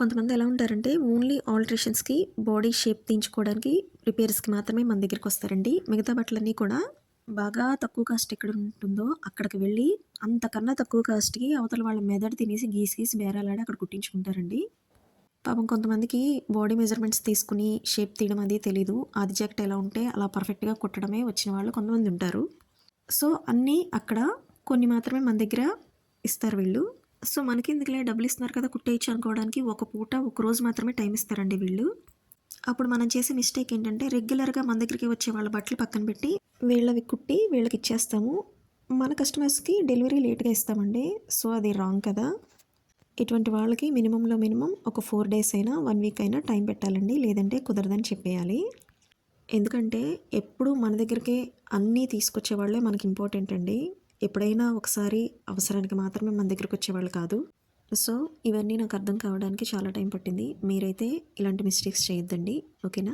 కొంతమంది ఎలా ఉంటారంటే ఓన్లీ ఆల్టరేషన్స్‌కి, బాడీ షేప్ తీయించుకోవడానికి, రిపేర్స్‌కి మాత్రమే మన దగ్గరికొస్తారండి. మిగతా బట్టలన్నీ కూడా బాగా తక్కువ కాస్ట్ ఎక్కడ ఉంటుందో అక్కడికి వెళ్ళి అంతకన్నా తక్కువ కాస్ట్‌కి అవతల వాళ్ళ మెదడు తినేసి గీసి గీసి బేరాలాడి అక్కడ కుట్టించుకుంటారండి. పాపం కొంతమందికి బాడీ మెజర్‌మెంట్స్ తీసుకొని షేప్ తీయడం అది తెలీదు. ఆది జాకెట్ ఎలా ఉంటే అలా పర్ఫెక్ట్‌గా కుట్టడమే వచ్చిన వాళ్ళు కొంతమంది ఉంటారు. సో, అన్నీ అక్కడ కొన్ని మాత్రమే మన దగ్గర ఇస్తారు వీళ్ళు. సో, మనకెందుకులే డబ్బులిస్తున్నారు కదా! కుట్టేయచ్చు అనుకోవడానికి ఒక పూట, ఒక రోజు మాత్రమే టైం ఇస్తారండి వీళ్ళు. అప్పుడు మనం చేసే మిస్టేక్ ఏంటంటే, రెగ్యులర్‌గా మన దగ్గరికి వచ్చే వాళ్ళ బట్టలు పక్కన పెట్టి, వీళ్ళవి కుట్టి వీళ్ళకిచ్చేస్తాము. మన కస్టమర్స్‌కి డెలివరీ లేట్‌గా ఇస్తామండి. సో, అది రాంగ్ కదా! ఇటువంటి వాళ్ళకి మినిమమ్‌లో మినిమమ్ ఒక 4 డేస్ అయినా, 1 వీక్ అయినా టైం పెట్టాలండి. లేదంటే కుదరదని చెప్పేయాలి. ఎందుకంటే ఎప్పుడు మన దగ్గరికే అన్నీ తీసుకొచ్చేవాళ్ళే మనకి ఇంపార్టెంట్ అండి. ఎప్పుడైనా ఒకసారి అవసరానికి మాత్రమే మన దగ్గరకొచ్చేవాళ్ళు కాదు. సో, ఇవన్నీ నాకు అర్థం కావడానికి చాలా టైం పట్టింది. మీరైతే ఇలాంటి మిస్టేక్స్ చేయొద్దండి. ఓకేనా?